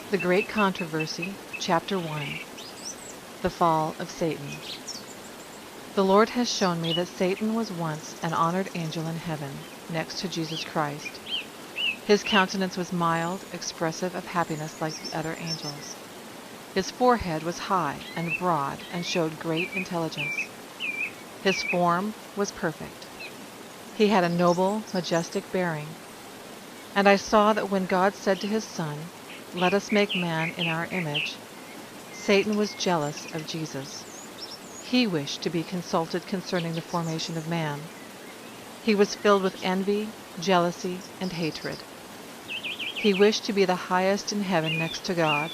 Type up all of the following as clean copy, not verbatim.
The Great Controversy, Chapter 1. The Fall of Satan. The Lord has shown me that Satan was once an honored angel in heaven, next to Jesus Christ. His countenance was mild, expressive of happiness like the other angels. His forehead was high and broad and showed great intelligence. His form was perfect. He had a noble, majestic bearing. And I saw that when God said to his Son, "Let us make man in our image," Satan was jealous of Jesus. He wished to be consulted concerning the formation of man. He was filled with envy, jealousy, and hatred. He wished to be the highest in heaven next to God,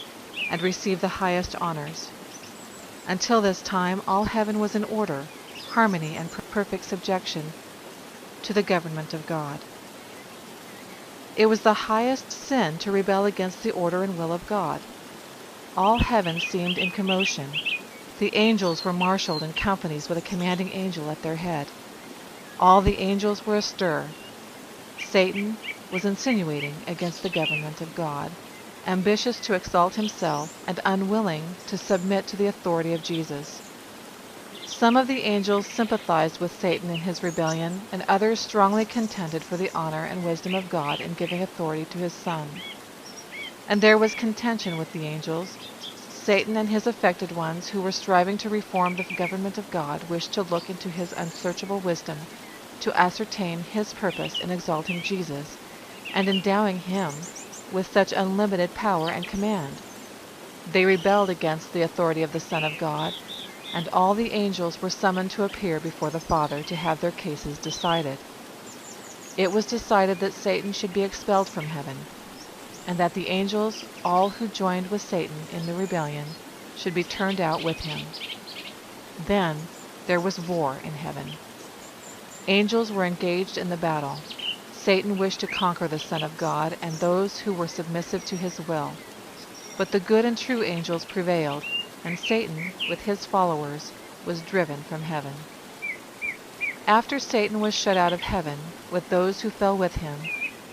and receive the highest honors. Until this time, all heaven was in order, harmony, and perfect subjection to the government of God. It was the highest sin to rebel against the order and will of God. All heaven seemed in commotion. The angels were marshaled in companies with a commanding angel at their head. All the angels were astir. Satan was insinuating against the government of God, ambitious to exalt himself and unwilling to submit to the authority of Jesus. Some of the angels sympathized with Satan in his rebellion, and others strongly contended for the honor and wisdom of God in giving authority to his Son. And there was contention with the angels. Satan and his affected ones, who were striving to reform the government of God, wished to look into his unsearchable wisdom, to ascertain his purpose in exalting Jesus and endowing him with such unlimited power and command. They rebelled against the authority of the Son of God, and all the angels were summoned to appear before the Father to have their cases decided. It was decided that Satan should be expelled from heaven, and that the angels, all who joined with Satan in the rebellion, should be turned out with him. Then there was war in heaven. Angels were engaged in the battle. Satan wished to conquer the Son of God and those who were submissive to his will. But the good and true angels prevailed, and Satan, with his followers, was driven from heaven. After Satan was shut out of heaven, with those who fell with him,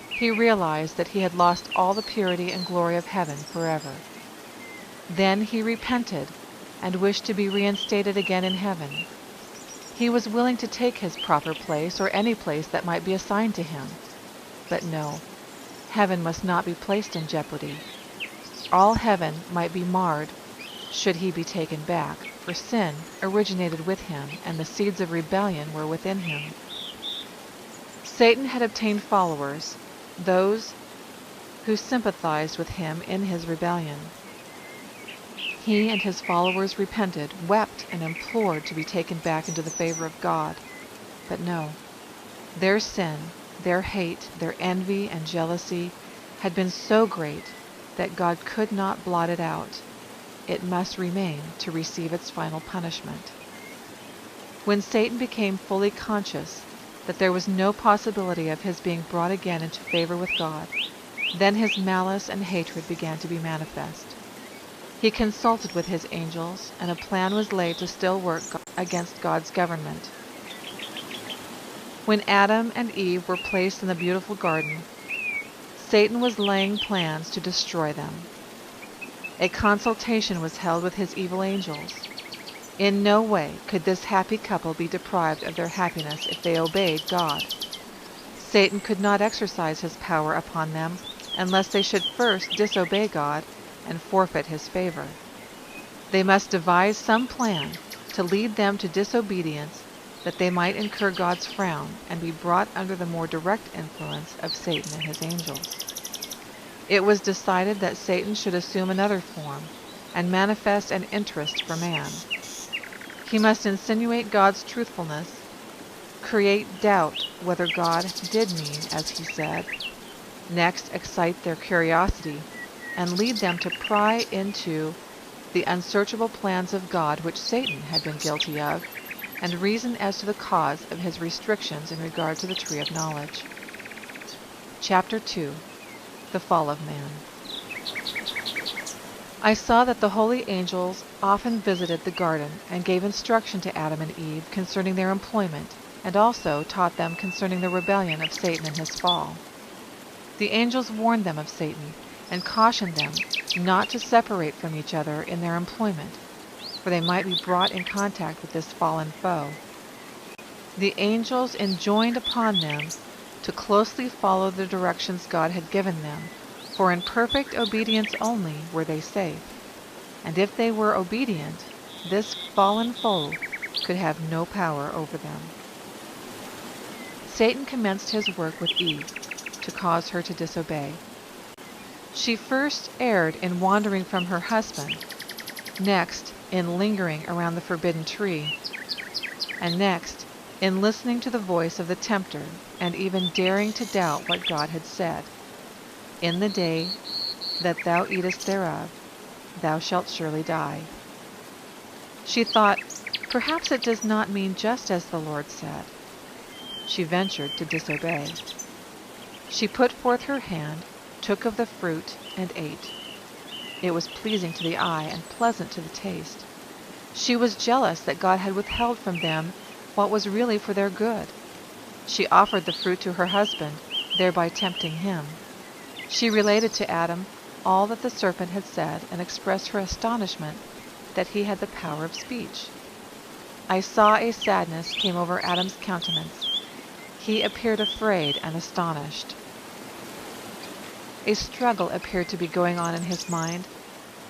he realized that he had lost all the purity and glory of heaven forever. Then he repented and wished to be reinstated again in heaven. He was willing to take his proper place or any place that might be assigned to him. But no, heaven must not be placed in jeopardy. All heaven might be marred should he be taken back, for sin originated with him, and the seeds of rebellion were within him. Satan had obtained followers, those who sympathized with him in his rebellion. He and his followers repented, wept, and implored to be taken back into the favor of God. But no, their sin, their hate, their envy and jealousy had been so great that God could not blot it out. It must remain to receive its final punishment. When Satan became fully conscious that there was no possibility of his being brought again into favor with God, then his malice and hatred began to be manifest. He consulted with his angels, and a plan was laid to still work against God's government. When Adam and Eve were placed in the beautiful garden, Satan was laying plans to destroy them. A consultation was held with his evil angels. In no way could this happy couple be deprived of their happiness if they obeyed God. Satan could not exercise his power upon them unless they should first disobey God and forfeit his favor. They must devise some plan to lead them to disobedience, that they might incur God's frown and be brought under the more direct influence of Satan and his angels. It was decided that Satan should assume another form and manifest an interest for man. He must insinuate God's truthfulness, create doubt whether God did mean as he said, next excite their curiosity, and lead them to pry into the unsearchable plans of God which Satan had been guilty of, and reason as to the cause of his restrictions in regard to the tree of knowledge. Chapter 2. The Fall of Man. I saw that the holy angels often visited the garden and gave instruction to Adam and Eve concerning their employment, and also taught them concerning the rebellion of Satan and his fall. The angels warned them of Satan and cautioned them not to separate from each other in their employment, for they might be brought in contact with this fallen foe. The angels enjoined upon them to closely follow the directions God had given them, for in perfect obedience only were they safe. And if they were obedient, this fallen foe could have no power over them. Satan commenced his work with Eve to cause her to disobey. She first erred in wandering from her husband, next in lingering around the forbidden tree, and next in listening to the voice of the tempter and even daring to doubt what God had said. In the day that thou eatest thereof, thou shalt surely die. She thought, perhaps it does not mean just as the Lord said. She ventured to disobey. She put forth her hand, took of the fruit, and ate. It was pleasing to the eye and pleasant to the taste. She was jealous that God had withheld from them what was really for their good. She offered the fruit to her husband, thereby tempting him. She related to Adam all that the serpent had said and expressed her astonishment that he had the power of speech. I saw a sadness came over Adam's countenance. He appeared afraid and astonished. A struggle appeared to be going on in his mind.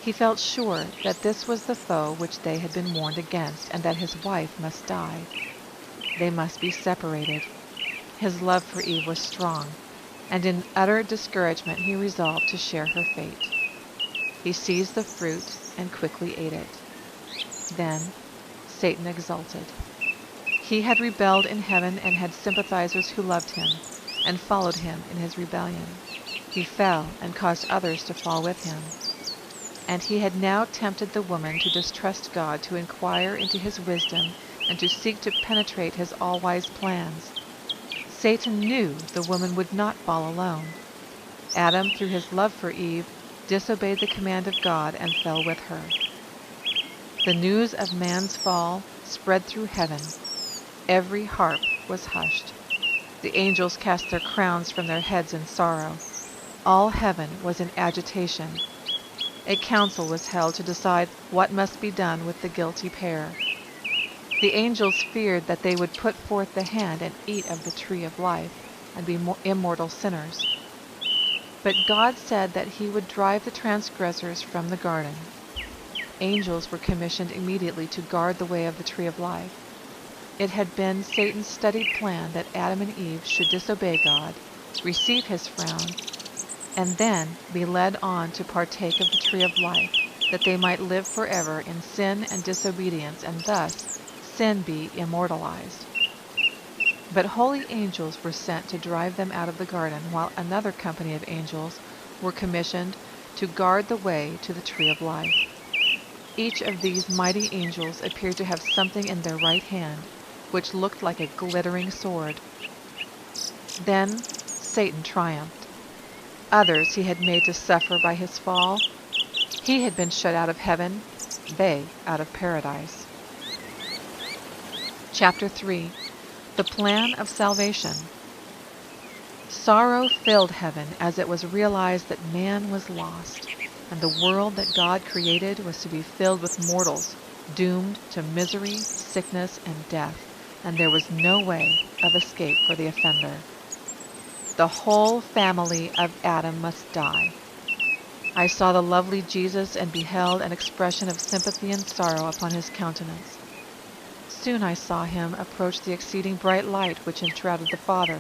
He felt sure that this was the foe which they had been warned against, and that his wife must die. They must be separated. His love for Eve was strong, and in utter discouragement he resolved to share her fate. He seized the fruit and quickly ate it. Then Satan exulted. He had rebelled in heaven and had sympathizers who loved him and followed him in his rebellion. He fell and caused others to fall with him. And he had now tempted the woman to distrust God, to inquire into his wisdom, and to seek to penetrate his all-wise plans. Satan knew the woman would not fall alone. Adam, through his love for Eve, disobeyed the command of God and fell with her. The news of man's fall spread through heaven. Every harp was hushed. The angels cast their crowns from their heads in sorrow. All heaven was in agitation. A council was held to decide what must be done with the guilty pair. The angels feared that they would put forth the hand and eat of the tree of life and be immortal sinners. But God said that he would drive the transgressors from the garden. Angels were commissioned immediately to guard the way of the tree of life. It had been Satan's studied plan that Adam and Eve should disobey God, receive his frown, and then be led on to partake of the tree of life, that they might live forever in sin and disobedience, and thus sin be immortalized. But holy angels were sent to drive them out of the garden, while another company of angels were commissioned to guard the way to the tree of life. Each of these mighty angels appeared to have something in their right hand, which looked like a glittering sword. Then Satan triumphed. Others he had made to suffer by his fall. He had been shut out of heaven, they out of paradise. Chapter 3. The Plan of Salvation. Sorrow filled heaven as it was realized that man was lost, and the world that God created was to be filled with mortals, doomed to misery, sickness, and death, and there was no way of escape for the offender. The whole family of Adam must die. I saw the lovely Jesus and beheld an expression of sympathy and sorrow upon his countenance. Soon I saw him approach the exceeding bright light which enshrouded the Father.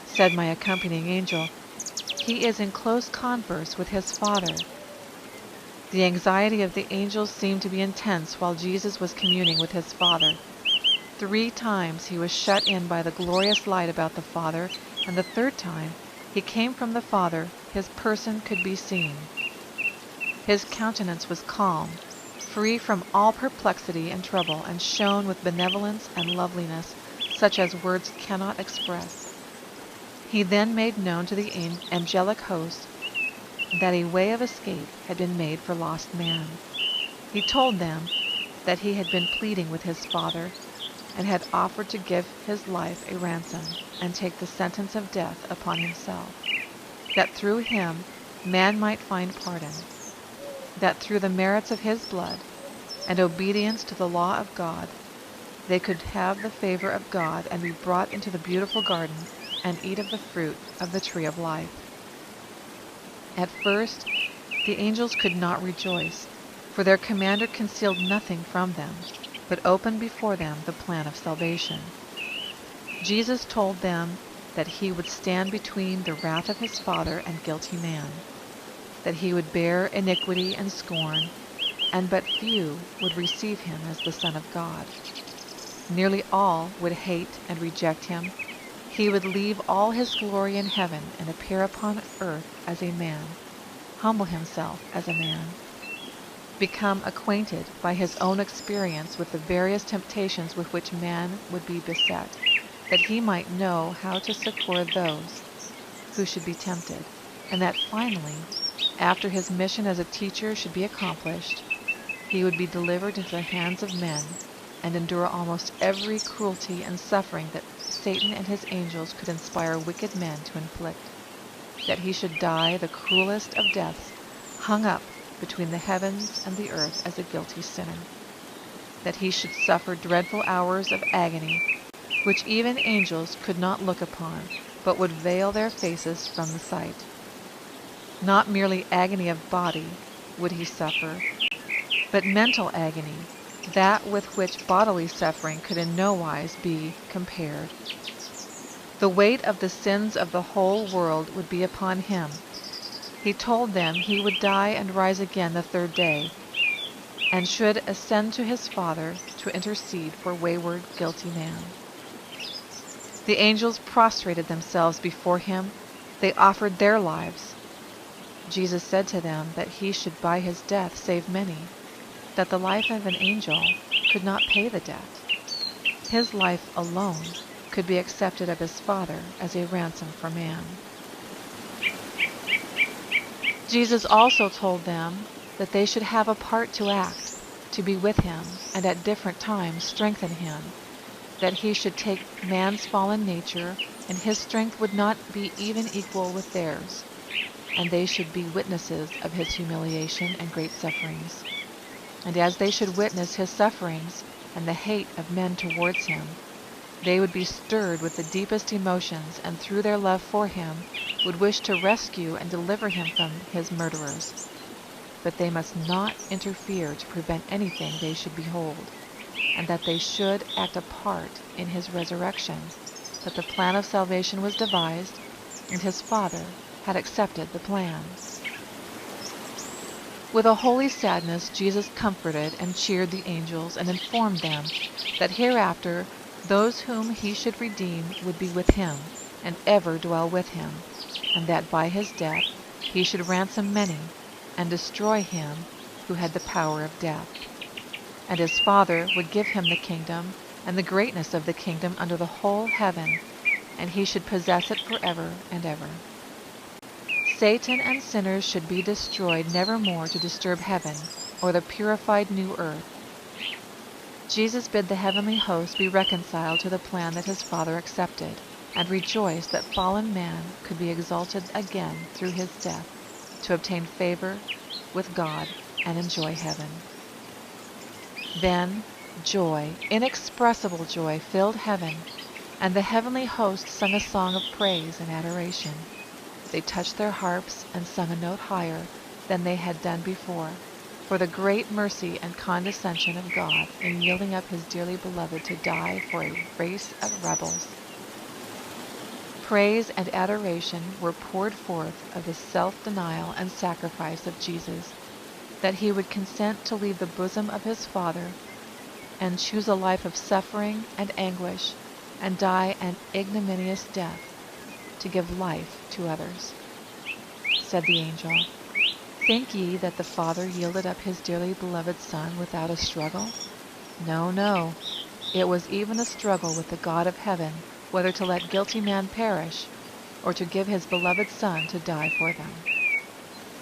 Said my accompanying angel, "He is in close converse with his Father." The anxiety of the angels seemed to be intense while Jesus was communing with his Father. 3 times he was shut in by the glorious light about the Father, and the 3rd time he came from the Father, his person could be seen. His countenance was calm, free from all perplexity and trouble, and shone with benevolence and loveliness, such as words cannot express. He then made known to the angelic host that a way of escape had been made for lost man. He told them that he had been pleading with his Father, and had offered to give his life a ransom, and take the sentence of death upon himself, that through him man might find pardon, that through the merits of his blood and obedience to the law of God, they could have the favor of God and be brought into the beautiful garden and eat of the fruit of the tree of life. At first, the angels could not rejoice, for their commander concealed nothing from them, but opened before them the plan of salvation. Jesus told them that he would stand between the wrath of his Father and guilty man, that he would bear iniquity and scorn, and but few would receive him as the Son of God. Nearly all would hate and reject him. He would leave all his glory in heaven and appear upon earth as a man, humble himself as a man, become acquainted by his own experience with the various temptations with which man would be beset, that he might know how to succor those who should be tempted, and that finally, after his mission as a teacher should be accomplished, he would be delivered into the hands of men and endure almost every cruelty and suffering that Satan and his angels could inspire wicked men to inflict, that he should die the cruelest of deaths, hung up between the heavens and the earth as a guilty sinner, that he should suffer dreadful hours of agony, which even angels could not look upon, but would veil their faces from the sight. Not merely agony of body would he suffer, but mental agony, that with which bodily suffering could in no wise be compared. The weight of the sins of the whole world would be upon him. He told them he would die and rise again the third day, and should ascend to his Father to intercede for wayward, guilty man. The angels prostrated themselves before him. They offered their lives. Jesus said to them that he should by his death save many, that the life of an angel could not pay the debt. His life alone could be accepted of his Father as a ransom for man. Jesus also told them that they should have a part to act, to be with him, and at different times strengthen him, that he should take man's fallen nature, and his strength would not be even equal with theirs, and they should be witnesses of his humiliation and great sufferings. And as they should witness his sufferings and the hate of men towards him, they would be stirred with the deepest emotions, and through their love for him would wish to rescue and deliver him from his murderers. But they must not interfere to prevent anything they should behold, and that they should act a part in his resurrection, that the plan of salvation was devised, and his Father had accepted the plan. With a holy sadness, Jesus comforted and cheered the angels, and informed them that hereafter those whom he should redeem would be with him, and ever dwell with him, and that by his death he should ransom many, and destroy him who had the power of death. And his Father would give him the kingdom, and the greatness of the kingdom under the whole heaven, and he should possess it forever and ever. Satan and sinners should be destroyed, never more to disturb heaven or the purified new earth. Jesus bid the heavenly host be reconciled to the plan that his Father accepted, and rejoiced that fallen man could be exalted again through his death, to obtain favor with God and enjoy heaven. Then joy, inexpressible joy, filled heaven, and the heavenly host sung a song of praise and adoration. They touched their harps and sung a note higher than they had done before, for the great mercy and condescension of God in yielding up his dearly beloved to die for a race of rebels. Praise and adoration were poured forth of the self-denial and sacrifice of Jesus, that he would consent to leave the bosom of his Father and choose a life of suffering and anguish, and die an ignominious death, to give life to others. Said the angel, "Think ye that the Father yielded up his dearly beloved Son without a struggle? No, no. It was even a struggle with the God of heaven, whether to let guilty man perish, or to give his beloved Son to die for them."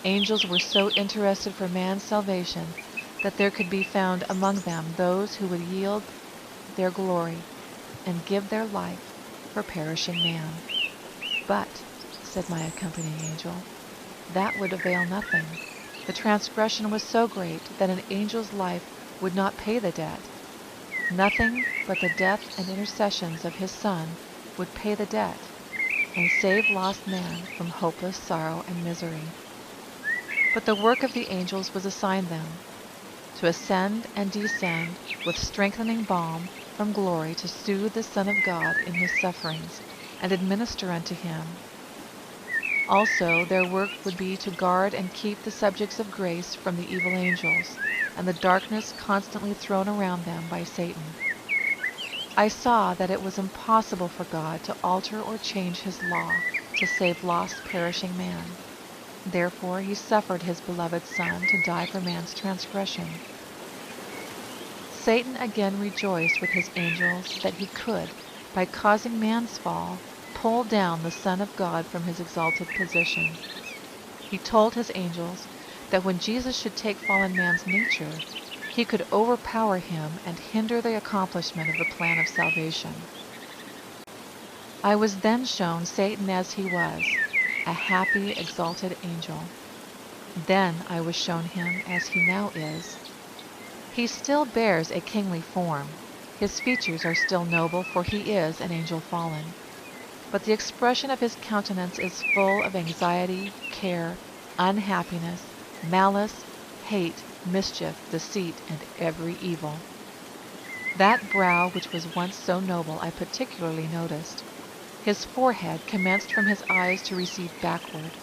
Angels were so interested for man's salvation that there could be found among them those who would yield their glory and give their life for perishing man. "But," said my accompanying angel, that would avail nothing. The transgression was so great that an angel's life would not pay the debt. Nothing but the death and intercessions of his Son would pay the debt and save lost man from hopeless sorrow and misery. But the work of the angels was assigned them, to ascend and descend with strengthening balm from glory to soothe the Son of God in his sufferings and administer unto him. Also their work would be to guard and keep the subjects of grace from the evil angels and the darkness constantly thrown around them by Satan. I saw that it was impossible for God to alter or change his law to save lost, perishing man. Therefore he suffered his beloved Son to die for man's transgression. Satan again rejoiced with his angels that he could, by causing man's fall, pull down the Son of God from his exalted position. He told his angels that when Jesus should take fallen man's nature, he could overpower him and hinder the accomplishment of the plan of salvation. I was then shown Satan as he was, a happy, exalted angel. Then I was shown him as he now is. He still bears a kingly form. His features are still noble, for he is an angel fallen. But the expression of his countenance is full of anxiety, care, unhappiness, malice, hate, mischief, deceit, and every evil. That brow which was once so noble I particularly noticed. His forehead commenced from his eyes to recede backward.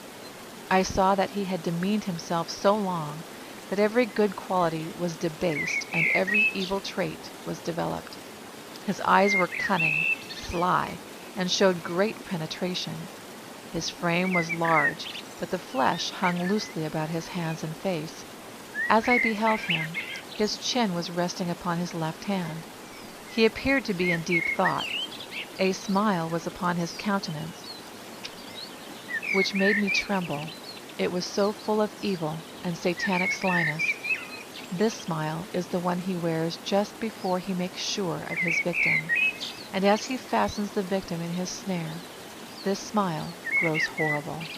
I saw that he had demeaned himself so long that every good quality was debased and every evil trait was developed. His eyes were cunning, sly, and showed great penetration. His frame was large, but the flesh hung loosely about his hands and face. As I beheld him, his chin was resting upon his left hand. He appeared to be in deep thought. A smile was upon his countenance, which made me tremble. It was so full of evil and satanic slyness. This smile is the one he wears just before he makes sure of his victim, and as he fastens the victim in his snare, this smile grows horrible.